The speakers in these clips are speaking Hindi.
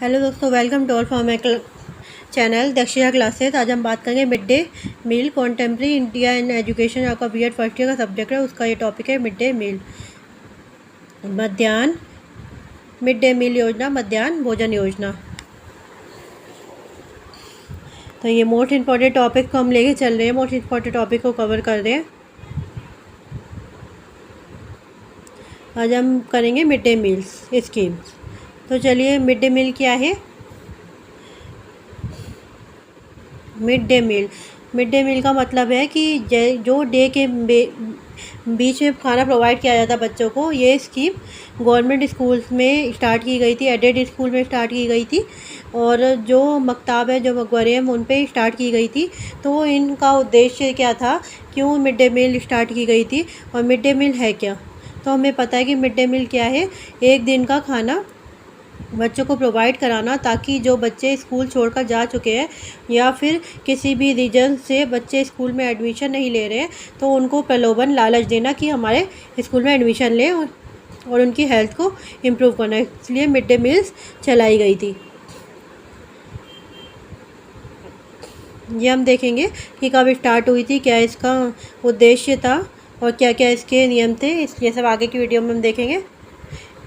हेलो दोस्तों, वेलकम टू और for my channel Dakshina classes. आज हम बात करेंगे mid day meal contemporary India in education. आपका बीएड फर्स्ट ईयर का सब्जेक्ट है, उसका ये टॉपिक है मिड डे मील, मध्याह्न मिड डे मील योजना, मध्याह्न भोजन योजना। तो ये मोस्ट इम्पॉर्टेंट टॉपिक को हम लेके चल रहे हैं, मोस्ट इम्पॉर्टेंट टॉपिक को कवर कर रहे हैं। आज हम करेंगे मिड डे मील्स स्कीम्स। तो चलिए, मिड डे मील क्या है? मिड डे मील का मतलब है कि जो डे के बीच में खाना प्रोवाइड किया जाता है बच्चों को। ये स्कीम गवर्नमेंट स्कूल्स में स्टार्ट की गई थी, एडेड स्कूल में स्टार्ट की गई थी, और जो मकताब है, जो मकबरे हैं, उन पे स्टार्ट की गई थी। तो इनका उद्देश्य क्या था, क्यों मिड डे मील स्टार्ट की गई थी और मिड डे मील है क्या? तो हमें पता है कि मिड डे मील क्या है। एक दिन का खाना बच्चों को प्रोवाइड कराना, ताकि जो बच्चे स्कूल छोड़कर जा चुके हैं या फिर किसी भी रीजन से बच्चे स्कूल में एडमिशन नहीं ले रहे हैं, तो उनको प्रलोभन लालच देना कि हमारे स्कूल में एडमिशन लें और उनकी हेल्थ को इम्प्रूव करना। इसलिए मिड डे मील्स चलाई गई थी। ये हम देखेंगे कि कब स्टार्ट हुई थी, क्या इसका उद्देश्य था और क्या क्या इसके नियम थे। ये सब आगे की वीडियो में हम देखेंगे।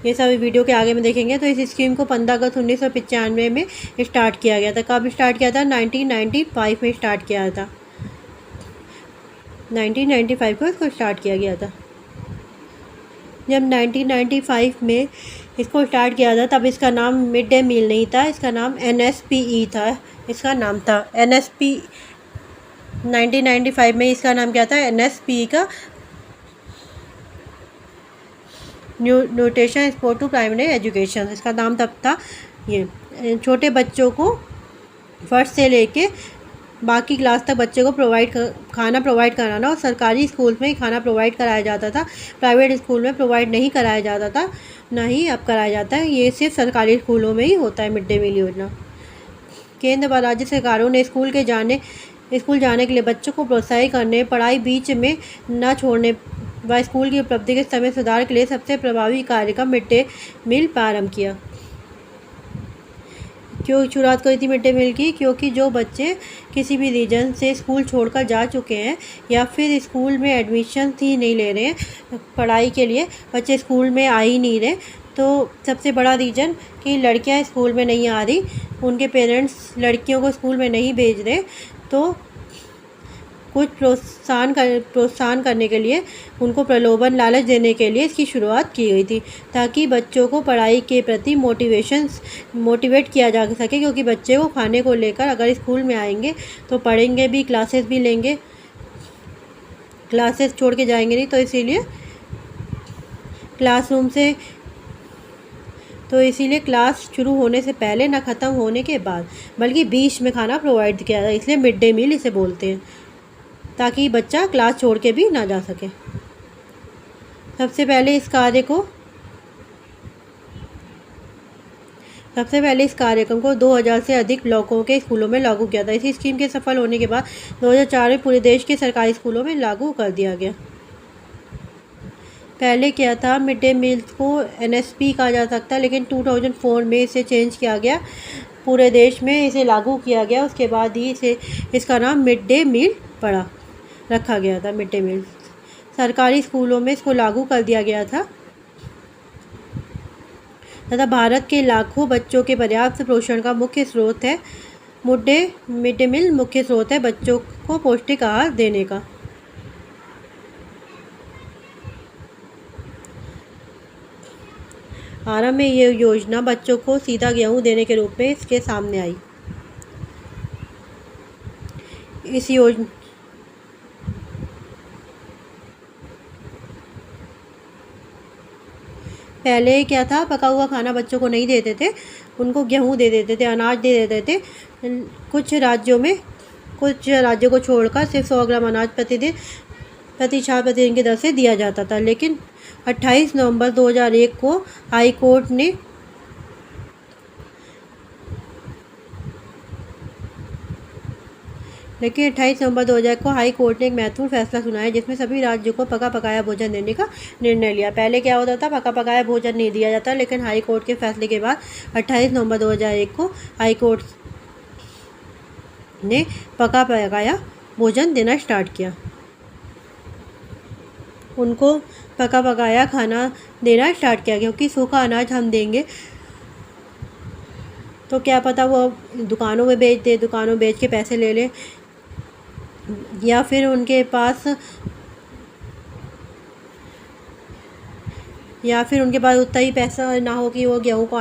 ये सभी वीडियो के आगे में देखेंगे। तो इस स्कीम को 15 अगस्त 1995 में स्टार्ट किया गया था। कब स्टार्ट किया था? 1995 में स्टार्ट किया था। 1995 को इसको स्टार्ट किया गया था। जब 1995 में इसको स्टार्ट किया था, तब इसका नाम मिड डे मील नहीं था, इसका नाम NSPE था। इसका नाम था NSP। 1995 में इसका नाम क्या था? NSPE का nutrition support to primary education, इसका नाम तब था। ये छोटे बच्चों को फर्स्ट से लेके बाकी क्लास तक बच्चे को खाना प्रोवाइड कराना, और सरकारी स्कूल में ही खाना प्रोवाइड कराया जाता था। प्राइवेट स्कूल में प्रोवाइड नहीं कराया जाता था, ना ही अब कराया जाता है। ये सिर्फ सरकारी स्कूलों में ही होता है मिड डे मील योजना। केंद्र व राज्य सरकारों ने स्कूल जाने के लिए बच्चों को प्रोत्साहित करने, पढ़ाई बीच में न छोड़ने व स्कूल की उपलब्धि के समय सुधार के लिए सबसे प्रभावी कार्यक्रम मिड डे मील प्रारंभ किया। क्यों शुरुआत करी थी मिड डे मील की? क्योंकि जो बच्चे किसी भी रीजन से स्कूल छोड़कर जा चुके हैं या फिर स्कूल में एडमिशन ही नहीं ले रहे हैं, पढ़ाई के लिए बच्चे स्कूल में आ ही नहीं रहे। तो सबसे बड़ा रीज़न कि लड़कियां स्कूल में नहीं आ रही, उनके पेरेंट्स लड़कियों को स्कूल में नहीं भेज रहे, तो कुछ प्रोत्साहन करने के लिए, उनको प्रलोभन लालच देने के लिए इसकी शुरुआत की गई थी, ताकि बच्चों को पढ़ाई के प्रति मोटिवेट किया जा सके। क्योंकि बच्चे को खाने को लेकर अगर स्कूल में आएंगे तो पढ़ेंगे भी, क्लासेस भी लेंगे, क्लासेस छोड़ के जाएंगे नहीं। तो इसीलिए क्लास शुरू होने से पहले, ना ख़त्म होने के बाद, बल्कि बीच में खाना प्रोवाइड किया जाए, इसलिए मिड डे मील इसे बोलते हैं, ताकि बच्चा क्लास छोड़ के भी ना जा सके। सबसे पहले इस कार्यक्रम को 2000 से अधिक ब्लॉकों के स्कूलों में लागू किया था। इसी स्कीम के सफल होने के बाद 2004 में पूरे देश के सरकारी स्कूलों में लागू कर दिया गया। पहले क्या था, मिड डे मील्स को NSP कहा जा सकता है, लेकिन 2004 में इसे चेंज किया गया, पूरे देश में इसे लागू किया गया। उसके बाद ही इसका नाम मिड डे मील रखा गया था। मिड डे मील सरकारी स्कूलों में इसको लागू कर दिया गया था तथा भारत के लाखों बच्चों के पर्याप्त पोषण का मुख्य स्रोत है। मिड डे मील मुख्य स्रोत है बच्चों को पौष्टिक आहार देने का। आरंभ में ये योजना बच्चों को सीधा गेहूं देने के रूप में इसके सामने आई। इस योजना पहले क्या था, पका हुआ खाना बच्चों को नहीं देते थे, उनको गेहूं दे देते थे, अनाज दे देते थे। कुछ राज्यों को छोड़कर सिर्फ 100 ग्राम अनाज प्रति छात्र प्रतिदिन की दर से दिया जाता था। लेकिन 28 नवंबर 2001 को हाई कोर्ट ने लेकिन 28 नवंबर 2000 को हाई कोर्ट ने एक महत्वपूर्ण फैसला सुनाया जिसमें सभी राज्यों को पका पकाया भोजन देने का निर्णय लिया। पहले क्या होता था, पका पकाया भोजन नहीं दिया जाता, लेकिन हाई कोर्ट के फैसले के बाद 28 नवंबर 2001 को हाई कोर्ट ने पका पकाया भोजन देना स्टार्ट किया। उनको पका पकाया खाना देना स्टार्ट किया, क्योंकि सूखा अनाज हम देंगे तो क्या पता वो दुकानों में बेच दे, दुकानों में बेच के पैसे ले ले, या फिर उनके पास उतना ही पैसा ना हो कि वो गेहूं का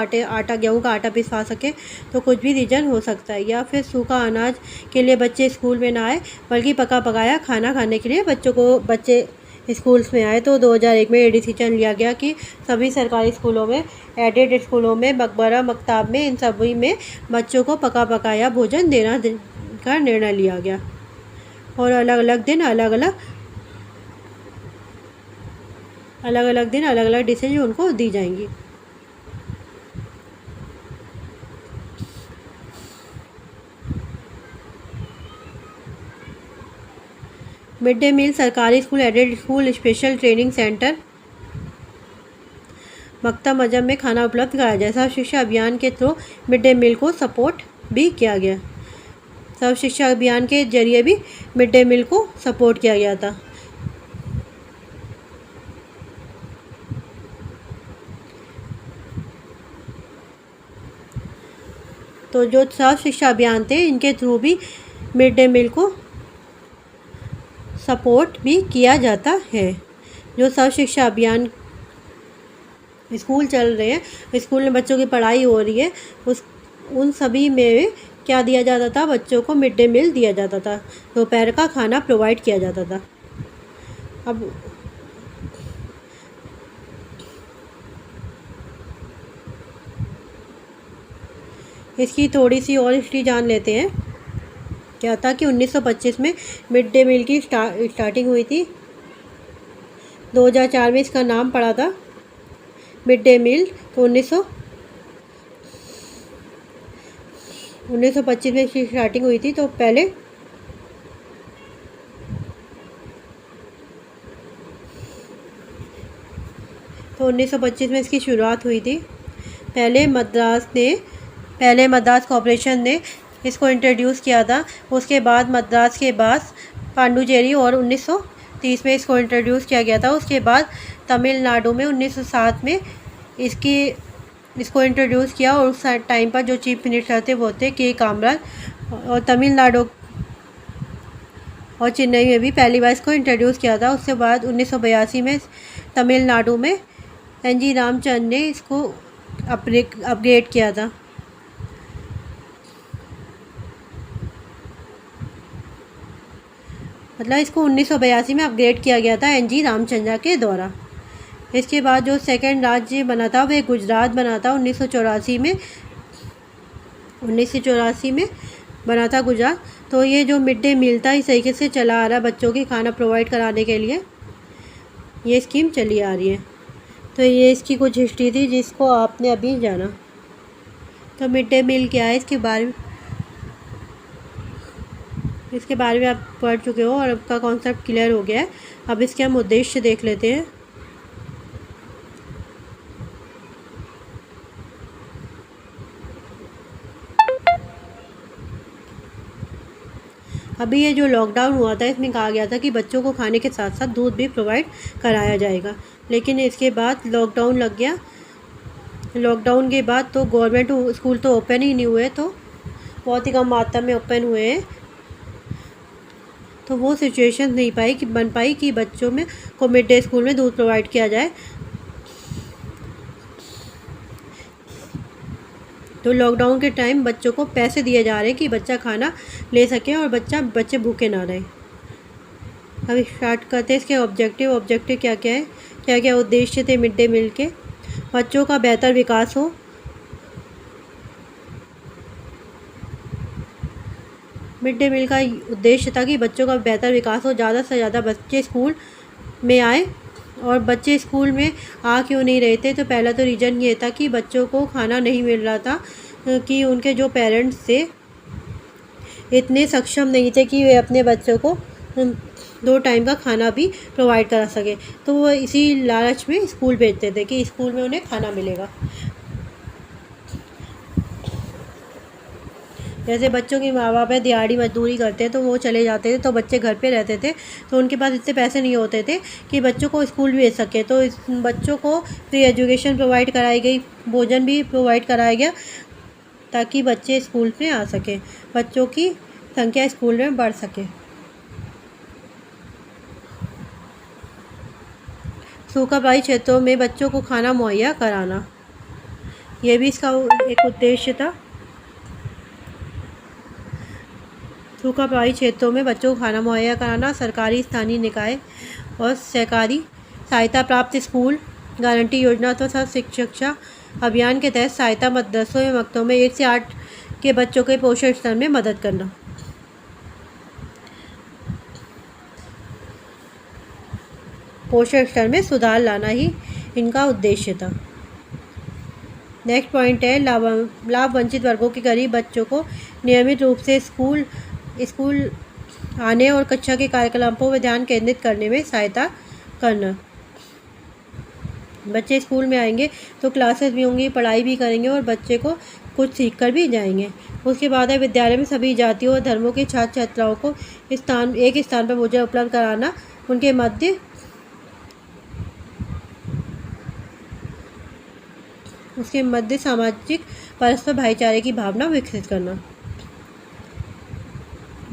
आटा पिसवा सके। तो कुछ भी रीज़न हो सकता है। या फिर सूखा अनाज के लिए बच्चे स्कूल में ना आए, बल्कि पका पकाया खाना खाने के लिए बच्चे स्कूल्स में आए। तो 2001 में ये डिसीजन लिया गया कि सभी सरकारी स्कूलों में, एडेड स्कूलों में, मकबरा मकताब में, इन सभी में बच्चों को पका पकाया भोजन देना का निर्णय लिया गया। और अलग अलग दिन अलग अलग डिशेज उनको दी जाएंगी। मिड डे मील सरकारी school, aided school, special training centre, मकतब मजहब में खाना उपलब्ध कराया जाए। सर्व शिक्षा अभियान के थ्रू मिड डे मील को सपोर्ट भी किया गया। सर्व शिक्षा अभियान के जरिए भी मिड डे मील को सपोर्ट किया गया था। तो जो सर्व शिक्षा अभियान थे, इनके थ्रू भी मिड डे मील को सपोर्ट भी किया जाता है। जो सर्व शिक्षा अभियान स्कूल चल रहे हैं, स्कूल में बच्चों की पढ़ाई हो रही है, उन सभी में क्या दिया जाता था, बच्चों को मिड डे मील दिया जाता था, दोपहर का खाना प्रोवाइड किया जाता था। अब इसकी थोड़ी सी और हिस्ट्री जान लेते हैं। क्या था कि 1925 में मिड डे मील की स्टार्टिंग हुई थी। 2004 में इसका नाम पड़ा था मिड डे मील। तो 1925 में इसकी स्टार्टिंग हुई थी। तो 1925 में इसकी शुरुआत हुई थी। पहले मद्रास कॉरपोरेशन ने इसको इंट्रोड्यूस किया था। उसके बाद मद्रास के बाद पांडुचेरी, और 1930 में इसको इंट्रोड्यूस किया गया था। उसके बाद तमिलनाडु में 1907 में इसको इंट्रोड्यूस किया, और उस टाइम पर जो चीफ मिनिस्टर थे वो थे के कामराज। और तमिलनाडु और चेन्नई में भी पहली बार इसको इंट्रोड्यूस किया था। उसके बाद 1982 में तमिलनाडु में एन.जी. रामचंद्रन ने इसको अपग्रेड किया था। मतलब इसको 1982 में अपग्रेड किया गया था एन.जी. रामचंद्रन के द्वारा। इसके बाद जो सेकंड राज्य बना था वह गुजरात बना था 1984 में बना था गुजरात। तो ये जो मिड डे मील था इस तरीके से चला आ रहा है, बच्चों के खाना प्रोवाइड कराने के लिए ये स्कीम चली आ रही है। तो ये इसकी कुछ हिस्ट्री थी जिसको आपने अभी जाना। तो मिड डे मील क्या है, इसके बारे में आप पढ़ चुके हो और आपका कॉन्सेप्ट क्लियर हो गया है। अब इसके हम उद्देश्य देख लेते हैं। अभी ये जो लॉकडाउन हुआ था इसमें कहा गया था कि बच्चों को खाने के साथ साथ दूध भी प्रोवाइड कराया जाएगा, लेकिन इसके बाद लॉकडाउन लग गया। लॉकडाउन के बाद तो गवर्नमेंट स्कूल तो ओपन ही नहीं हुए, तो बहुत ही कम मात्रा में ओपन हुए हैं। तो वो सिचुएशन नहीं बन पाई कि बच्चों में को मिड डे स्कूल में दूध प्रोवाइड किया जाए। तो लॉकडाउन के टाइम बच्चों को पैसे दिए जा रहे हैं कि बच्चा खाना ले सके और बच्चे भूखे ना रहे। अब स्टार्ट करते हैं इसके ऑब्जेक्टिव क्या क्या है, क्या क्या उद्देश्य थे मिड डे मील के। बच्चों का बेहतर विकास हो। मिड डे मील का उद्देश्य था कि बच्चों का बेहतर विकास हो, ज़्यादा से ज़्यादा बच्चे स्कूल में आए। और बच्चे स्कूल में आ क्यों नहीं रहे थे, तो पहला तो रीज़न ये था कि बच्चों को खाना नहीं मिल रहा था, कि उनके जो पेरेंट्स थे इतने सक्षम नहीं थे कि वे अपने बच्चों को 2 टाइम का खाना भी प्रोवाइड करा सके। तो वो इसी लालच में स्कूल भेजते थे कि स्कूल में उन्हें खाना मिलेगा। जैसे बच्चों के माँ बाप है दिहाड़ी मजदूरी करते हैं तो वो चले जाते थे, तो बच्चे घर पे रहते थे, तो उनके पास इतने पैसे नहीं होते थे कि बच्चों को स्कूल भेज सके। तो इस बच्चों को फ्री एजुकेशन प्रोवाइड कराई गई, भोजन भी प्रोवाइड कराया गया ताकि बच्चे स्कूल में आ सकें, बच्चों की संख्या स्कूल में बढ़ सके। सूखा प्रभावित क्षेत्रों में बच्चों को खाना मुहैया कराना, ये भी इसका एक उद्देश्य था। सूखा प्रभावित क्षेत्रों में बच्चों को खाना मुहैया कराना, सरकारी स्थानीय निकाय और सहकारी सहायता प्राप्त स्कूल गारंटी योजना तथा शिक्षा अभियान के तहत सहायता मदरसों में मकतों में 1 से 8 के बच्चों के पोषण स्तर में मदद करना। पोषण स्तर में सुधार लाना ही इनका उद्देश्य था। नेक्स्ट पॉइंट है लाभ वंचित वर्गों के गरीब बच्चों को नियमित रूप से स्कूल आने और कक्षा के कार्यकलापों पर ध्यान केंद्रित करने में सहायता करना। बच्चे स्कूल में आएंगे तो क्लासेस भी होंगी, पढ़ाई भी करेंगे और बच्चे को कुछ सीख कर भी जाएंगे। उसके बाद है विद्यालय में सभी जातियों और धर्मों के छात्र छात्राओं को एक स्थान पर भोजन उपलब्ध कराना, उनके मध्य सामाजिक परस्पर भाईचारे की भावना विकसित करना।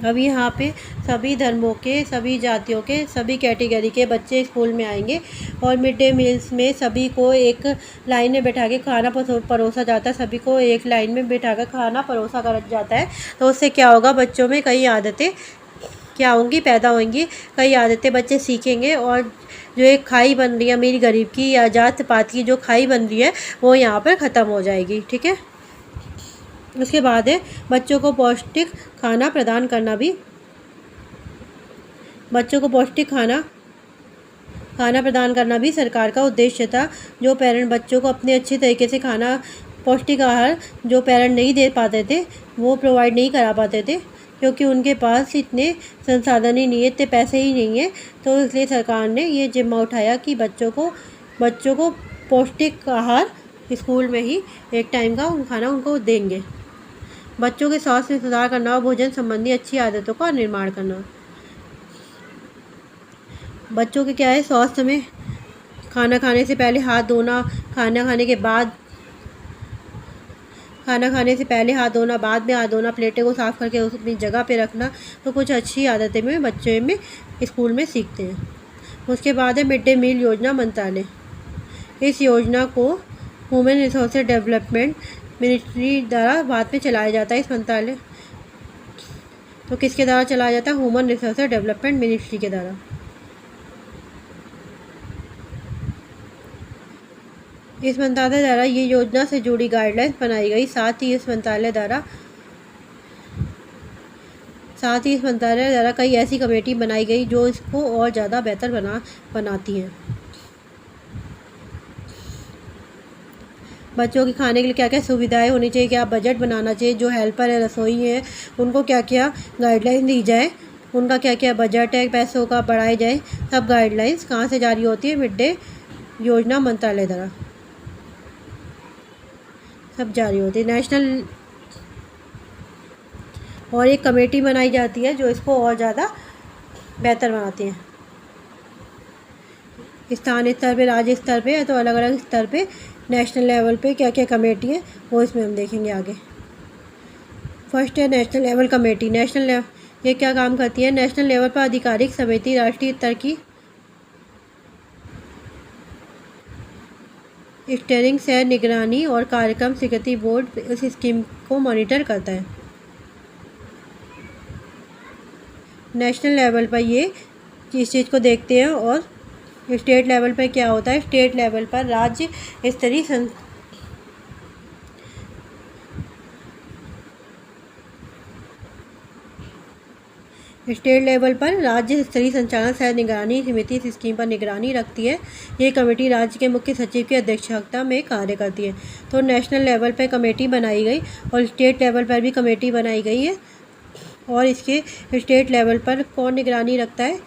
अब यहाँ पे सभी धर्मों के, सभी जातियों के, सभी कैटेगरी के बच्चे स्कूल में आएंगे और मिड डे मील्स में सभी को एक लाइन में बैठा के खाना परोसा जाता है। सभी को एक लाइन में बैठा कर खाना परोसा कर जाता है। तो उससे क्या होगा, बच्चों में कई आदतें क्या होंगी, पैदा होंगी, कई आदतें बच्चे सीखेंगे और जो एक खाई बन रही है अमीर गरीब की या जात पात की जो खाई बन रही है वो यहाँ पर ख़त्म हो जाएगी। ठीक है। उसके बाद है बच्चों को पौष्टिक खाना प्रदान करना भी। बच्चों को पौष्टिक खाना प्रदान करना भी सरकार का उद्देश्य था। जो पेरेंट बच्चों को अपने अच्छे तरीके से खाना, पौष्टिक आहार जो पेरेंट नहीं दे पाते थे, वो प्रोवाइड नहीं करा पाते थे क्योंकि उनके पास इतने संसाधन ही नहीं है, इतने पैसे ही नहीं है। तो इसलिए सरकार ने ये जिम्मा उठाया कि बच्चों को पौष्टिक आहार स्कूल में ही एक टाइम का खाना उनको देंगे। बच्चों के स्वास्थ्य में सुधार करना और भोजन संबंधी अच्छी आदतों का निर्माण करना। बच्चों के क्या है, स्वास्थ्य में खाना खाने से पहले हाथ धोना, खाना खाने से पहले हाथ धोना, बाद में हाथ धोना, प्लेटों को साफ़ करके अपनी जगह पे रखना। तो कुछ अच्छी आदतें में बच्चे में स्कूल में सीखते हैं। उसके बाद है मिड डे मील योजना मंत्रालय। इस योजना को ह्यूमन रिसोर्स डेवलपमेंट मिनिस्ट्री द्वारा बाद में चलाया जाता है। इस मंत्रालय तो किसके द्वारा चलाया जाता है? ह्यूमन रिसोर्स डेवलपमेंट मिनिस्ट्री के द्वारा। इस मंत्रालय द्वारा ये योजना से जुड़ी गाइडलाइंस बनाई गई। साथ ही इस मंत्रालय द्वारा कई ऐसी कमेटी बनाई गई जो इसको और ज़्यादा बेहतर बनाती हैं। बच्चों के खाने के लिए क्या क्या सुविधाएं होनी चाहिए, क्या बजट बनाना चाहिए, जो हेल्पर है, रसोई है, उनको क्या क्या गाइडलाइन दी जाए, उनका क्या क्या बजट है, पैसों का बढ़ाया जाए। सब गाइडलाइंस कहाँ से जारी होती है? मिड डे योजना मंत्रालय द्वारा सब जारी होती है। नेशनल और एक कमेटी बनाई जाती है जो इसको और ज़्यादा बेहतर बनाती है। स्थानीय स्तर पे, राज्य स्तर पे, तो अलग अलग स्तर पे, नेशनल लेवल पे क्या क्या कमेटी है वो इसमें हम देखेंगे आगे। फर्स्ट है नेशनल लेवल कमेटी। ये क्या काम करती है? नेशनल लेवल पर आधिकारिक समिति राष्ट्रीय स्तर की स्टीयरिंग से निगरानी और कार्यक्रम स्वीकृति बोर्ड इस स्कीम को मॉनिटर करता है। नेशनल लेवल पर ये इस चीज़ को देखते हैं। और स्टेट लेवल पर क्या होता है? स्टेट लेवल पर राज्य स्तरीय संचालन सह निगरानी समिति इस स्कीम पर निगरानी रखती है। ये कमेटी राज्य के मुख्य सचिव की अध्यक्षता में कार्य करती है। तो नेशनल लेवल पर कमेटी बनाई गई और स्टेट लेवल पर भी कमेटी बनाई गई है। और इसके स्टेट लेवल पर कौन निगरानी रखता है?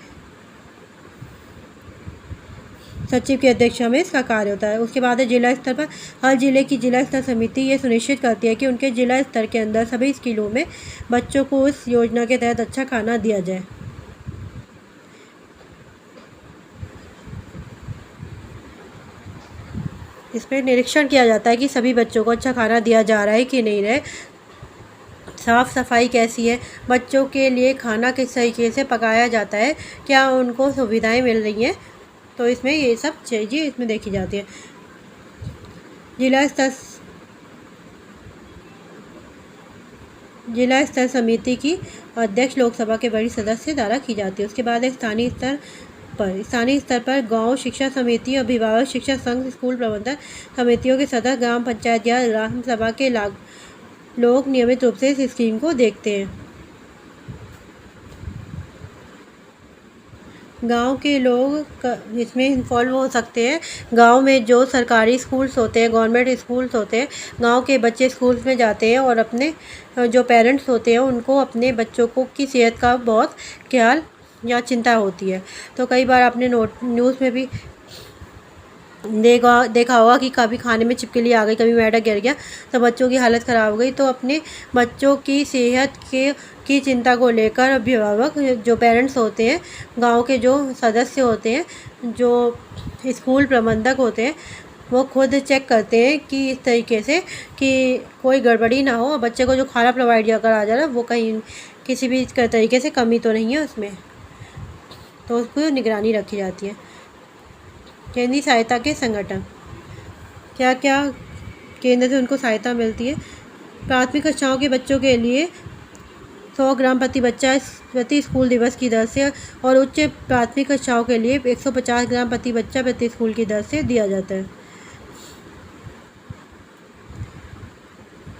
सचिव की अध्यक्षता में इसका कार्य होता है। उसके बाद है जिला स्तर पर, हर जिले की जिला स्तर समिति ये सुनिश्चित करती है कि उनके जिला स्तर के अंदर सभी स्कूलों में बच्चों को उस योजना के तहत अच्छा खाना दिया जाए। इसमें निरीक्षण किया जाता है कि सभी बच्चों को अच्छा खाना दिया जा रहा है कि नहीं रहे, साफ़ सफाई कैसी है, बच्चों के लिए खाना किस तरीके से पकाया जाता है, क्या उनको सुविधाएं मिल रही हैं। तो इसमें ये सब चीज़ें इसमें देखी जाती है। जिला स्तर समिति की अध्यक्ष लोकसभा के वरिष्ठ सदस्य द्वारा की जाती है। उसके बाद स्थानीय स्तर पर गांव शिक्षा समिति, अभिभावक शिक्षा संघ, स्कूल प्रबंधन समितियों के सदस्य, ग्राम पंचायत या ग्राम सभा के लोग नियमित रूप से इस स्कीम को देखते हैं। गांव के लोग इसमें इन्वॉल्व हो सकते हैं। गांव में जो सरकारी स्कूल्स होते हैं, गवर्नमेंट स्कूल्स होते हैं, गांव के बच्चे स्कूल्स में जाते हैं और अपने जो पेरेंट्स होते हैं उनको अपने बच्चों को की सेहत का बहुत ख्याल या चिंता होती है। तो कई बार आपने न्यूज़ में भी देखा होगा कि कभी खाने में छिपकली आ गई, कभी मैदा गिर गया तो बच्चों की हालत ख़राब हो गई। तो अपने बच्चों की सेहत की चिंता को लेकर अभिभावक जो पेरेंट्स होते हैं, गांव के जो सदस्य होते हैं, जो स्कूल प्रबंधक होते हैं, वो खुद चेक करते हैं कि इस तरीके से कि कोई गड़बड़ी ना हो, बच्चे को जो खाना प्रोवाइड करा जा रहा है वो कहीं किसी भी तरीके से कमी तो नहीं है उसमें, तो उसको निगरानी रखी जाती है। केंद्रीय सहायता के संगठन, क्या क्या केंद्र से उनको सहायता मिलती है? प्राथमिक कक्षाओं के बच्चों के लिए 100 ग्राम प्रति बच्चा प्रति स्कूल दिवस की दर से और उच्च प्राथमिक कक्षाओं के लिए 150 ग्राम प्रति बच्चा प्रति स्कूल की दर से दिया जाता है,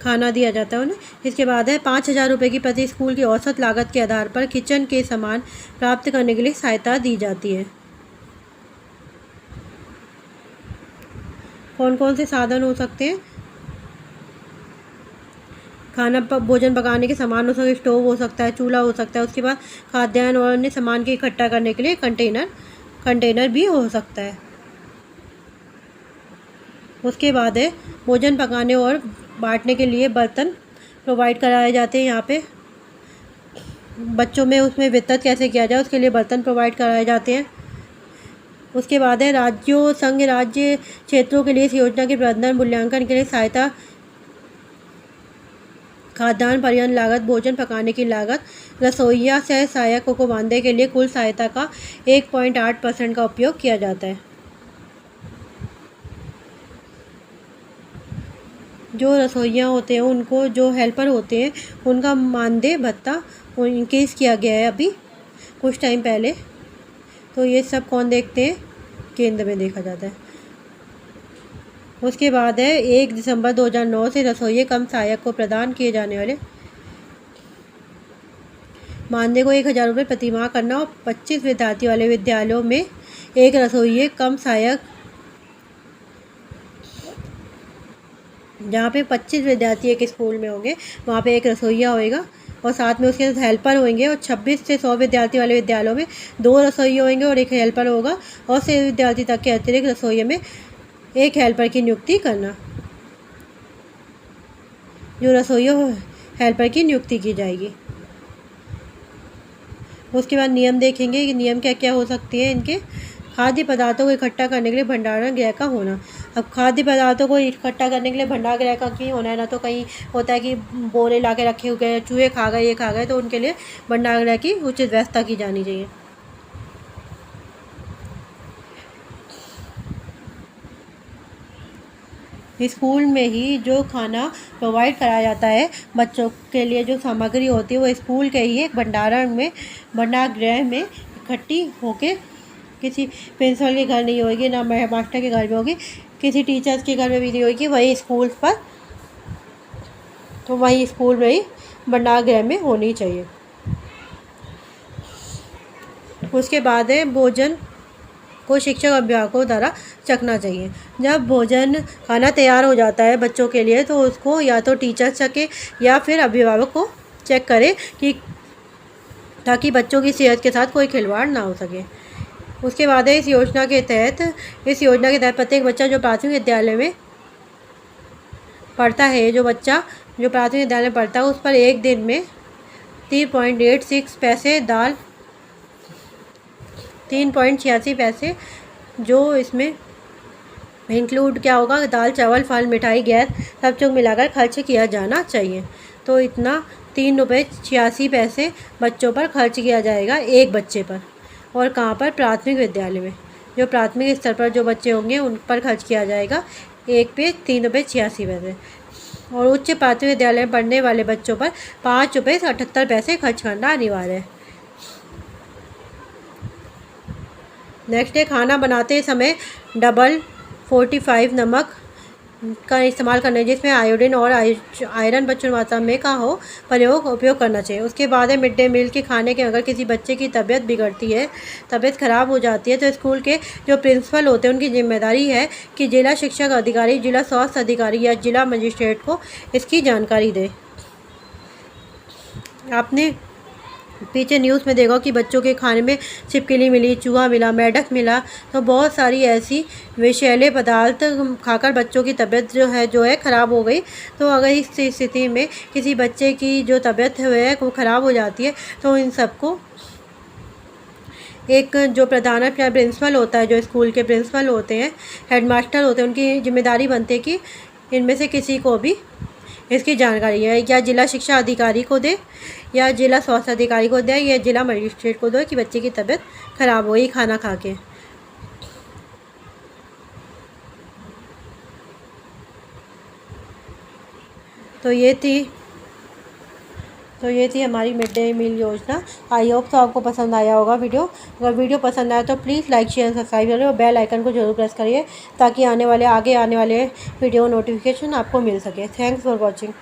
खाना दिया जाता है उन्हें। इसके बाद है 5,000 रुपये की प्रति स्कूल की औसत लागत के आधार पर किचन के सामान प्राप्त करने के लिए सहायता दी जाती है। कौन कौन से साधन हो सकते हैं? भोजन पकाने के सामान हो सकते, स्टोव हो सकता है, चूल्हा हो सकता है। उसके बाद खाद्यान्न और अन्य सामान के इकट्ठा करने के लिए कंटेनर भी हो सकता है। उसके बाद है भोजन पकाने और बांटने के लिए बर्तन प्रोवाइड कराए जाते हैं। यहाँ पे बच्चों में उसमें वितरण कैसे किया जाए उसके लिए बर्तन प्रोवाइड कराए जाते हैं। उसके बाद है राज्यों, संघ राज्य क्षेत्रों के लिए इस योजना के प्रबंधन मूल्यांकन के लिए सहायता, खाद्यान्न परिवहन लागत, भोजन पकाने की लागत, रसोइया सह सहायकों को बांधने के लिए कुल सहायता का 1.8% का उपयोग किया जाता है। जो रसोइया होते हैं उनको, जो हेल्पर होते हैं उनका मानदेय भत्ता इंक्रीज़ किया गया है अभी कुछ टाइम पहले। तो ये सब कौन देखते हैं? केंद्र में देखा जाता है। उसके बाद है 1 दिसंबर 2009 से रसोइये कम सहायक को प्रदान किए जाने वाले मानदेय को 1,000 रुपये प्रति माह करना और 25 विद्यार्थी वाले विद्यालयों में एक रसोइये कम सहायक, जहाँ पे 25 विद्यार्थी एक स्कूल में होंगे वहाँ पे एक रसोइया होएगा और साथ में उसके हेल्पर होंगे। और 26 से 100 विद्यार्थी वाले विद्यालयों में 2 रसोइये होंगे और एक हेल्पर होगा। और 6 विद्यार्थी तक के अतिरिक्त रसोइये में एक हेल्पर की नियुक्ति करना, जो रसोइया हेल्पर की नियुक्ति की जाएगी। उसके बाद नियम देखेंगे कि नियम क्या क्या हो सकते हैं इनके। खाद्य पदार्थों को इकट्ठा करने के लिए भंडारण गृह का होना। अब खाद्य पदार्थों को इकट्ठा करने के लिए भंडार गृह का क्यों होना है? ना तो कहीं होता है कि बोरे ला के रखे हुए चूहे खा गए, ये खा गए, तो उनके लिए भंडार गृह की उचित व्यवस्था की जानी चाहिए। स्कूल में ही जो खाना प्रोवाइड कराया जाता है बच्चों के लिए, जो सामग्री होती है वो स्कूल के ही एक भंडार गृह में इकट्ठी होके, किसी प्रिंसिपल के घर नहीं होगी, ना मास्टर के घर में होगी, किसी टीचर्स के घर में भी नहीं होगी, वही स्कूल पर, तो वही स्कूल में ही भंडार गृह में होनी चाहिए। उसके बाद है भोजन को शिक्षक अभिभावकों द्वारा चखना चाहिए। जब खाना तैयार हो जाता है बच्चों के लिए तो उसको या तो टीचर चखे या फिर अभिभावक को चेक करे कि ताकि बच्चों की सेहत के साथ कोई खिलवाड़ ना हो सके। उसके बाद है इस योजना के तहत प्रत्येक बच्चा जो प्राथमिक विद्यालय में पढ़ता है, जो प्राथमिक विद्यालय में पढ़ता है, उस पर एक दिन में 3.86 पैसे दाल, 3.86 पैसे जो इसमें इंक्लूड क्या होगा, दाल, चावल, फल, मिठाई, गैस सब कुछ मिलाकर खर्च किया जाना चाहिए। तो इतना 3.86 रुपये बच्चों पर खर्च किया जाएगा एक बच्चे पर। और कहाँ पर? प्राथमिक विद्यालय में। जो प्राथमिक स्तर पर जो बच्चे होंगे उन पर खर्च किया जाएगा एक पे 3.86 रुपये। और उच्च प्राथमिक विद्यालय में पढ़ने वाले बच्चों पर 5.78 रुपये खर्च करना अनिवार्य है। नेक्स्ट है खाना बनाते समय डबल 45 नमक का इस्तेमाल करना है, जिसमें आयोडीन और आयरन प्रचुर मात्रा में का हो उपयोग करना चाहिए। उसके बाद है मिड डे मील के खाने के अगर किसी बच्चे की तबीयत बिगड़ती है, तबीयत ख़राब हो जाती है, तो स्कूल के जो प्रिंसिपल होते हैं उनकी जिम्मेदारी है कि जिला शिक्षक अधिकारी, जिला स्वास्थ्य अधिकारी या जिला मजिस्ट्रेट को इसकी जानकारी दे। आपने पीछे न्यूज़ में देखा कि बच्चों के खाने में छिपकली मिली, चूहा मिला, मेंढक मिला। तो बहुत सारी ऐसी विषैले पदार्थ खाकर बच्चों की तबीयत जो है ख़राब हो गई। तो अगर इस स्थिति में किसी बच्चे की जो तबीयत है वो ख़राब हो जाती है, तो इन सबको एक जो प्रिंसिपल होता है, जो स्कूल के प्रिंसिपल होते हैं, हेडमास्टर होते हैं, उनकी जिम्मेदारी बनती है कि इनमें से किसी को भी इसकी जानकारी है, या जिला शिक्षा अधिकारी को दे, या जिला स्वास्थ्य अधिकारी को दे, या जिला मजिस्ट्रेट को दे कि बच्चे की तबीयत ख़राब हुई खाना खा के। तो ये थी हमारी मिड डे मील योजना। आई होप तो आपको पसंद आया होगा वीडियो। अगर वीडियो पसंद आया तो प्लीज़ लाइक, शेयर, सब्सक्राइब करिए और बेल आइकन को जरूर प्रेस करिए, ताकि आगे आने वाले वीडियो नोटिफिकेशन आपको मिल सके। Thanks for watching.